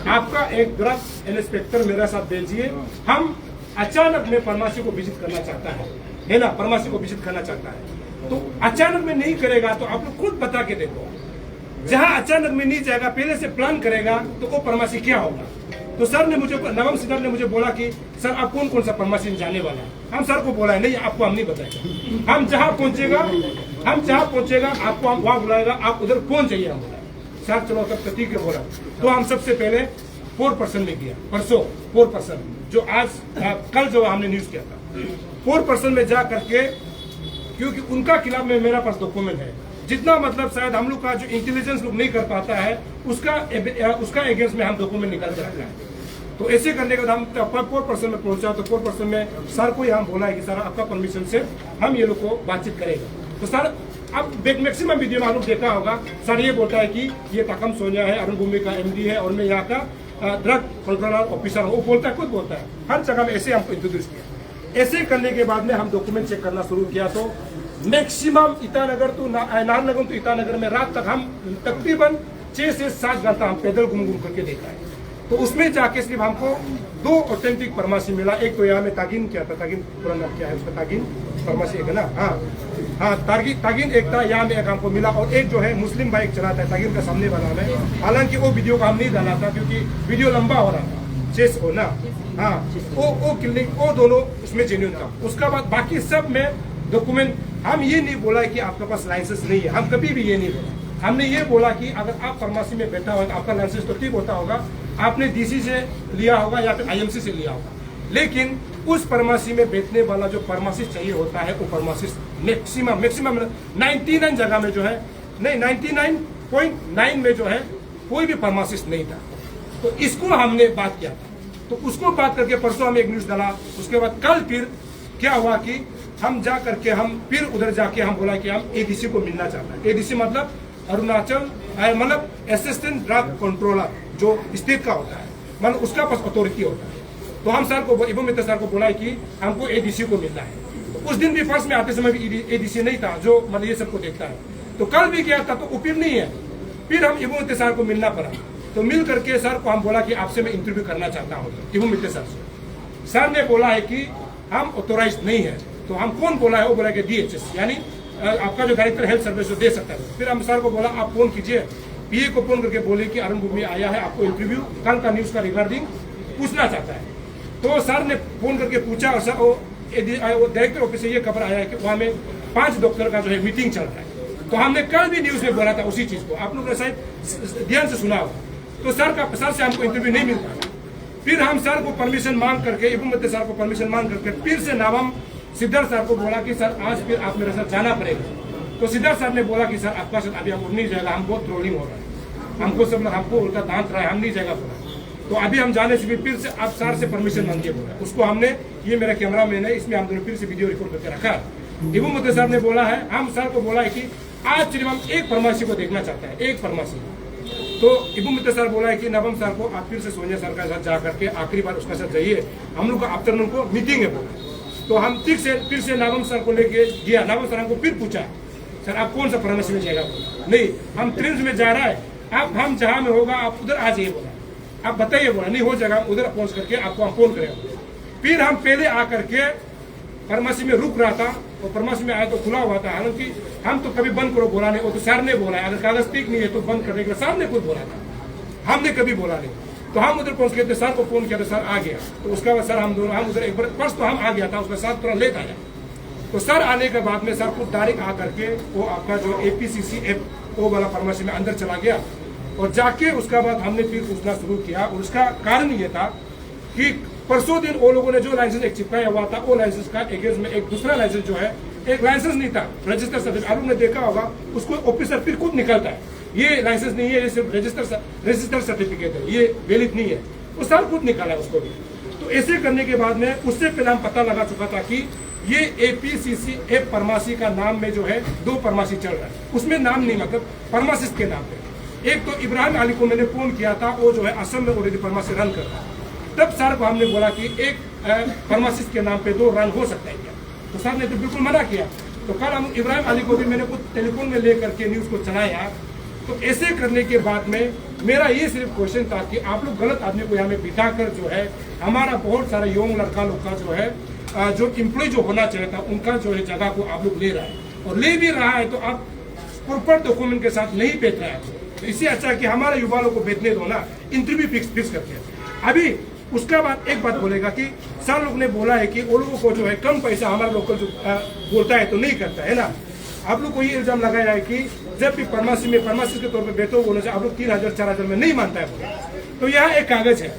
आपका एक drug inspector मेरा साथ भेजिए। हम अचानक में फार्मेसी को विजिट करना चाहता है ना, फार्मेसी को विजिट करना चाहता है। तो अचानक में नहीं करेगा तो आप लोग खुद बता के देखो, जहां अचानक में नहीं जाएगा, पहले से प्लान करेगा तो वो फार्मेसी क्या होगा। तो सर ने मुझे, नवम सिद्धार्थ ने मुझे बोला कि सर आप कौन कौन सा फार्मेसी जाने वाला है। हम सर को बोला है नहीं, आपको हम नहीं बताएंगे। हम जहां पहुंचेगा आपको हम वहां बुलाएगा, आप उधर पहुंच जाइए। हम बोला सर चलो तब ठीक है बोला। तो हम सबसे पहले 4% में गया, परसों 4%, जो आज कल जो हमने न्यूज किया था 4% में जा करके, क्योंकि उनका खिलाफ में मेरा पास डॉक्यूमेंट है। जितना मतलब शायद हम लोग का जो इंटेलिजेंस लोग नहीं कर पाता है, उसका अगेंस्ट में हम डॉक्यूमेंट निकाल के रखना है। तो ऐसे करने के बाद हम 4% में पहुंचा। तो 4% में सर को हम बोला है कि सर आपका परमिशन से हम ये लोग को बातचीत करेगा। तो सर अब मैक्सिमम वीडियो में आप लोग देखा होगा, सर ये बोलता है कि ये ताकम सोनिया है, अरुण भूमि का MD है और मैं यहाँ का ड्रग कंट्रोलर ऑफिसर हूँ। वो बोलता है, खुद बोलता है, हर जगह में ऐसे हमको इंट्रोड्यूस किया। ऐसे करने के बाद में हम डॉक्यूमेंट चेक करना शुरू किया। तो maximum Itanagar to Naharlagun to Itanagar में रात तक हम तकरीबन 6 से 7 घंटा हम पैदल घूम करके देखा है। तो उसमें जाके सिर्फ हमको 2 ऑथेंटिक फार्मेसी मिला। एक तो यहाँ में तागिन क्या था, तागिन पूरा नाम क्या है उसका, तागिन फार्मेसी है ना, हाँ तागिन एक था, यहाँ में एक हमको मिला। और एक जो है मुस्लिम बाइक चलाता है, तागिन का सामने वाला में। हालांकि वो वीडियो का हम नहीं डाला था क्योंकि वीडियो लंबा हो रहा था, चेस हो ना, हाँ वो क्लिनिक वो दोनों उसमें जेन्युइन था। उसका बाद बाकी सब में डॉक्यूमेंट, हम ये नहीं बोला कि आपके पास लाइसेंस नहीं है, हम कभी भी ये नहीं बोला। हमने ये बोला कि अगर आप फार्मेसी में बैठा हो आपका लाइसेंस तो ठीक होता होगा, आपने DC से लिया होगा या फिर IMC से लिया होगा, लेकिन उस फार्मेसी में बैठने वाला जो फार्मासिस्ट चाहिए होता है, वो फार्मासिस्ट मैक्सिमम 99 जगह में जो है, नहीं 99.9 में जो है कोई भी फार्मासिस्ट नहीं था। तो इसको हमने बात किया था। तो उसको बात करके परसों हम एक न्यूज डाला। उसके बाद कल फिर क्या हुआ कि हम जा करके हम फिर उधर जाके हम बोला कि हम ADC को मिलना चाहता है। ADC मतलब अरुणाचल, मतलब असिस्टेंट ड्रग कंट्रोलर, जो स्टेट का होता है, मतलब उसका पास अथॉरिटी होता है। तो हम सर को, इबो मित्र सर को बोला कि हमको ADC को मिलना है। तो उस दिन भी फर्स्ट में आते समय भी ADC नहीं था जो मतलब ये सबको देखता है। तो कल भी गया था तो फिर नहीं है। फिर हम इबो मित्र सर को मिलना पड़ा। तो मिल करके सर को हम बोला कि आपसे मैं इंटरव्यू करना चाहता हूँ इबो मित्र सर से। सर ने बोला है कि हम ऑथोराइज नहीं है। तो हम कौन बोला है, वो बोला कि DHS यानी आपका जो डायरेक्टर हेल्थ सर्विस जो दे सकता है। फिर हम सर को बोला आप फोन कीजिए, PA को फोन करके बोले कि अरुण भूमि आया है, आपको इंटरव्यू कल का न्यूज का रिगार्डिंग पूछना चाहता है। तो सर ने फोन करके पूछा और सर वो डायरेक्टर ऑफिस से ये खबर आया है कि वहाँ में 5 डॉक्टर का जो है मीटिंग चल रहा है। तो हमने कल भी न्यूज में बोला था उसी चीज को, आप लोगों ने शायद ध्यान से सुना होगा। तो सर से हमको इंटरव्यू नहीं मिल पाया। फिर हम सर को परमिशन मांग करके, इबो मित्र सर को परमिशन मांग करके फिर से नवम सिद्धार्थ सर को बोला कि सर आज फिर आप मेरे साथ जाना पड़ेगा। तो सिद्धार्थ सर ने बोला कि सर आपका साथ अभी हम नहीं जाएगा, हम बहुत ट्रोलिंग हो रहा है, हमको सब लोग हमको उनका दांत रहा है, हम नहीं जाएगा बोला। तो अभी हम जाने से भी फिर से आप सर से परमिशन मांगिए बोला। उसको हमने, ये मेरा कैमरा मैन है, इसमें हम दोनों फिर से वीडियो रिकॉर्ड करके रखा। इबो मित्र सर ने बोला है, हम सर को बोला है कि आज सिर्फ हम एक फार्मेसी को देखना चाहते हैं, एक फार्मेसी। तो इबो मित्र सर बोला है कि नवम सर को आप फिर से सोनिया सर के साथ जा करके आखिरी बार उसका साथ जाइए, हम लोग का आफ्टरनून को मीटिंग है बोला। तो हम फिर से नवम सर को लेके गया। नवम सर हमको फिर पूछा सर आप कौन सा फार्मेसी में जाएगा, नहीं हम ट्रेंड्स में जा रहा है, आप हम जहाँ में होगा आप उधर आ जाइए बोला। आप बताइए बोला, नहीं हो जाएगा उधर पहुंच करके आपको हम फोन करेंगे। फिर हम पहले आकर के फार्मेसी में रुक रहा था और फार्मेसी में आया तो खुला हुआ था। हालांकि हम तो कभी बंद करो बोला नहीं, वो तो सर ने बोला है, अगर कागज ठीक नहीं है तो बंद करने के लिए सर ने खुद बोला था, हमने कभी बोला नहीं। तो हम उधर पहुंच गए थे, सर को फोन किया तो सर आ गया। तो उसका बाद सर हम उधर एक बार फर्स्ट तो हम आ गया था, उसका साथ थोड़ा लेट आया। तो सर आने के बाद में सर खुद डायरेक्ट आ करके वो आपका जो APCC वो वाला फार्मेसी में अंदर चला गया और जाके उसका बाद हमने फिर पूछना शुरू किया। और उसका कारण ये था कि परसों दिन वो लोगों ने जो लाइसेंस एक चिपकाया हुआ था, वो लाइसेंस का अगेंस्ट में एक दूसरा लाइसेंस जो है, एक लाइसेंस नहीं था, रजिस्टर सर्टिफिकेट। आप लोगों ने देखा होगा, उसको ऑफिसर फिर खुद निकलता है, ये लाइसेंस नहीं है, ये सिर्फ रजिस्टर सर्टिफिकेट है, ये वैलिड नहीं है। वो सर खुद निकाला उसको भी। तो ऐसे करने के बाद में उससे पहले हम पता लगा चुका था कि ये APCC फार्मेसी का नाम में जो है 2 फार्मेसी चल रहा है, उसमें नाम नहीं, मतलब फार्मासिस्ट के नाम पे। एक तो इब्राहिम अली को मैंने फोन किया था, वो जो है असम में ऑलरेडी फार्मेसी रन कर रहा है। तब सर को हमने बोला कि एक फार्मासिस्ट के नाम पे 2 रन हो सकता है क्या, तो सर ने तो बिल्कुल मना किया। तो कल हम इब्राहिम अली को भी मैंने कुछ टेलीफोन में लेकर के न्यूज को चलाया तो ऐसे करने के बाद में मेरा ये सिर्फ क्वेश्चन था कि आप लोग गलत आदमी को यहाँ में बिठाकर जो है हमारा बहुत सारा यंग लड़का लोग का जो है जो एम्प्लॉय जो होना चाहिए था उनका जो है जगह को आप लोग ले रहा है और ले भी रहा है तो आप प्रॉपर डॉक्यूमेंट के साथ नहीं बेच रहा है। तो इससे अच्छा कि हमारे युवा लोग को बेचने दो ना, इंटरव्यू फिक्स करके। अभी उसका बाद एक बात बोलेगा कि सर लोग ने बोला है कि वो लोगों को जो है कम पैसा हमारा लोकल जो बोलता है तो नहीं करता है ना। आप लोग को ये इल्जाम लगाया है कि जब भी फार्मासिस्ट के तौर पर बेचो बोलने से आप लोग 3,000 4,000 में नहीं मानता है। तो यहाँ एक कागज है,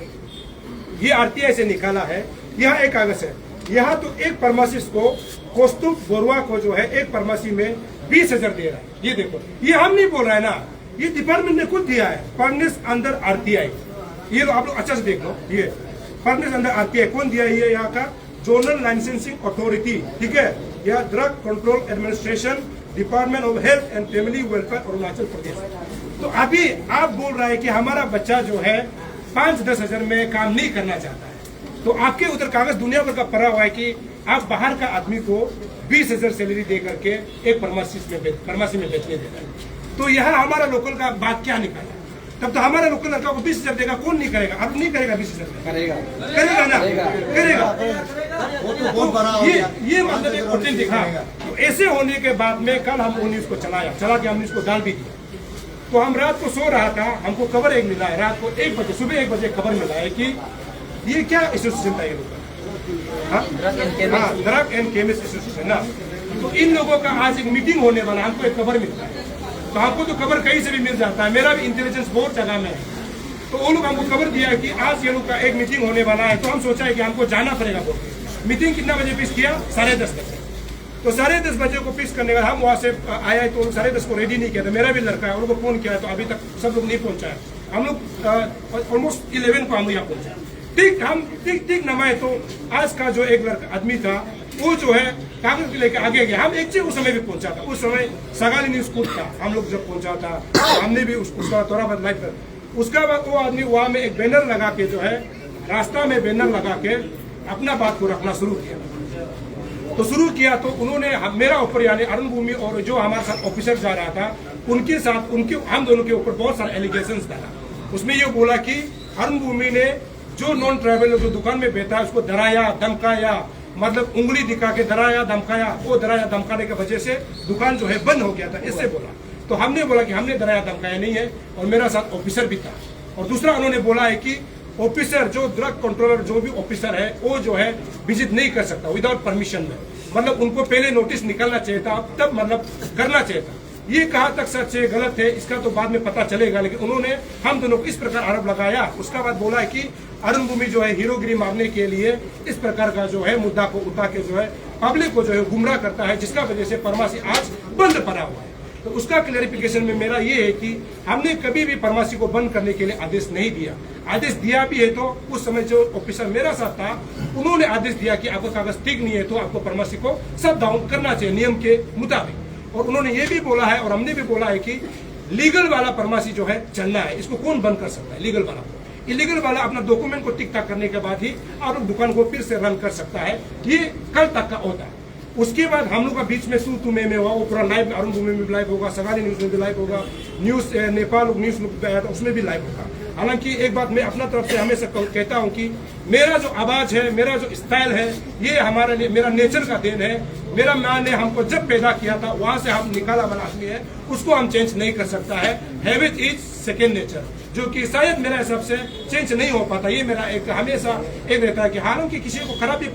ये RTI से निकाला है, यहाँ एक कागज है। यहाँ तो एक फार्मासिस्ट को कौस्तुभ बरुआ को जो है एक फार्मेसी में 20,000 दे रहा है। ये देखो, ये हम नहीं बोल रहे हैं ना, ये डिपार्टमेंट ने खुद दिया है, फर्नेस अंडर RTI। ये आप लोग अच्छा से देख लो, ये फर्नेस अंडर RTI कौन दिया है? ये यहाँ का जोनल लाइसेंसिंग अथॉरिटी, ठीक है, या drug control administration, department of health and family welfare Arunachal Pradesh. तो अभी आप बोल रहे हैं कि हमारा बच्चा जो है 5-10 हजार में काम नहीं करना चाहता है, तो आपके उधर कागज दुनिया भर का पड़ा हुआ है कि आप बाहर का आदमी को 20,000 सैलरी दे करके एक फार्मेसी में बेचने देता है। तो यहाँ हमारा लोकल का बात क्या निकाला? तब तो हमारा लोकल लड़का को 20,000 देगा, कौन नहीं करेगा? आप नहीं करेगा 20,000 करेगा ना, करेगा। ये मतलब एक क्वेश्चन दिखा। तो ऐसे होने के बाद में कल हम न्यूज को चला के हमने इसको डाल भी दिया। तो हम रात को सो रहा था, हमको खबर एक मिला है, रात को 1 बजे, सुबह 1 बजे खबर मिला है कि ये क्या एसोसिएशन था, ये लोग ड्रग एंड केमिस्ट एसोसिएशन ना। तो इन लोगों का आज एक मीटिंग होने वाला, हमको एक खबर मिलता है। तो हमको तो खबर कहीं से भी मिल जाता है, मेरा भी इंटेलिजेंस बहुत जगह में है। तो वो लोग हमको खबर दिया है कि आज ये लोग का एक मीटिंग होने वाला है। तो हम सोचा है कि हमको जाना पड़ेगा। बोल मीटिंग कितना बजे फिक्स किया? 10:30 बजे। तो 10:30 बजे को फिक्स करने का हम वहाँ से आया है, तो 10:30 को रेडी नहीं किया था। मेरा भी लड़का है, उनको फोन किया है, तो अभी तक सब लोग नहीं पहुंचा है। हम लोग ऑलमोस्ट 11 को हम यहाँ पहुंचा। ठीक हम ठीक नमाए। तो आज का जो एक लड़का आदमी था वो जो है कागज लेके आगे गया। हम एक चीज उस समय भी पहुंचा था, उस समय सगाली स्कूल था, हम लोग जब पहुंचा था हमने भी उसका थोड़ा बहुत लाइव कर। उसका बाद वो आदमी वहां में एक बैनर लगा के जो है रास्ता में बैनर लगा के अपना बात को रखना शुरू किया। तो शुरू किया तो उन्होंने मेरा ऊपर यानी अरुण भूमि और जो हमारे साथ ऑफिसर जा रहा था उनके साथ हम दोनों के ऊपर बहुत सारे एलिगेशन डाला। उसमें ये बोला कि अरुण भूमि ने जो नॉन ट्राइबल जो दुकान में बैठा है उसको डराया धमकाया, मतलब उंगली दिखा के डराया धमकाया। वो डराया धमकाने की वजह से दुकान जो है बंद हो गया था, इससे बोला। तो हमने बोला कि हमने डराया धमकाया नहीं है, और मेरा साथ ऑफिसर भी था। और दूसरा उन्होंने बोला है कि ऑफिसर जो ड्रग कंट्रोलर जो भी ऑफिसर है वो जो है विजिट नहीं कर सकता विदाउट परमिशन में, मतलब उनको पहले नोटिस निकलना चाहिए था, तब मतलब करना चाहिए था। ये कहाँ तक सच है गलत है इसका तो बाद में पता चलेगा, लेकिन उन्होंने हम दोनों को इस प्रकार आरोप लगाया। उसका बाद बोला है कि अरुण भूमि जो है हीरोगिरी मारने के लिए इस प्रकार का जो है मुद्दा को उठा के जो है पब्लिक को जो है गुमराह करता है, जिसका वजह से फार्मेसी आज बंद पड़ा हुआ है। तो उसका क्लैरिफिकेशन में मेरा ये है कि हमने कभी भी फार्मेसी को बंद करने के लिए आदेश नहीं दिया। आदेश दिया भी है तो उस समय जो ऑफिसर मेरा साथ था उन्होंने आदेश दिया कि आपका कागज ठीक नहीं है तो आपको फार्मेसी को शट डाउन करना चाहिए नियम के मुताबिक। और उन्होंने ये भी बोला है और हमने भी बोला है कि लीगल वाला फार्मेसी जो है चलना है, इसको कौन बंद कर सकता है? लीगल वाला को। इलीगल वाला अपना डॉक्यूमेंट को टिक टाक करने के बाद ही आप दुकान को फिर से रन कर सकता है। ये कल तक का होता है। उसके बाद हम लोग का बीच में तू में हुआ, वो पूरा लाइव अरुण भूमि में भी लाइव होगा, सगाली न्यूज में भी लाइव होगा, न्यूज नेपाल न्यूज उसमें भी लाइव होगा। हालांकि एक बात मैं अपना तरफ से हमेशा कहता हूं कि मेरा जो आवाज है, मेरा जो स्टाइल है, ये हमारे लिए मेरा नेचर का देन है। मेरा माँ ने हमको जब पैदा किया था वहां से हम निकाला वाला आदमी है, उसको हम चेंज नहीं कर सकता है। हैबिट इज सेकेंड नेचर, जो कि शायद मेरा हिसाब से चेंज नहीं हो पाता। ये मेरा एक हमेशा एक रहता है कि हालांकि किसी को खराब भी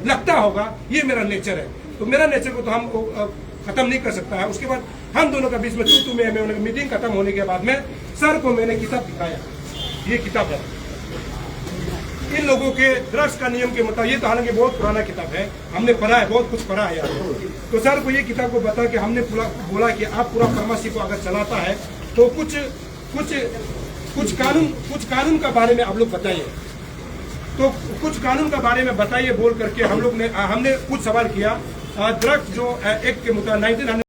लगता होगा, ये मेरा नेचर है। तो मेरा नेचर को तो हम खत्म नहीं कर सकता है। उसके बाद हम दोनों का बीच में तू में मीटिंग खत्म होने के बाद में सर को मैंने किताब दिखाया, ये किताब है इन लोगों के ड्रग्स का नियम के मुताबिक। ये तो हालांकि बहुत पुराना किताब है, हमने पढ़ा है, बहुत कुछ पढ़ा है यार। तो सर को ये किताब को बता के हमने बोला कि आप पूरा फार्मेसी को अगर चलाता है तो कुछ कानून का बारे में आप लोग बताइए, तो कुछ कानून का बारे में बताइए बोल करके हमने कुछ सवाल किया। ड्रग्स जो एक्ट के मुताबिक 19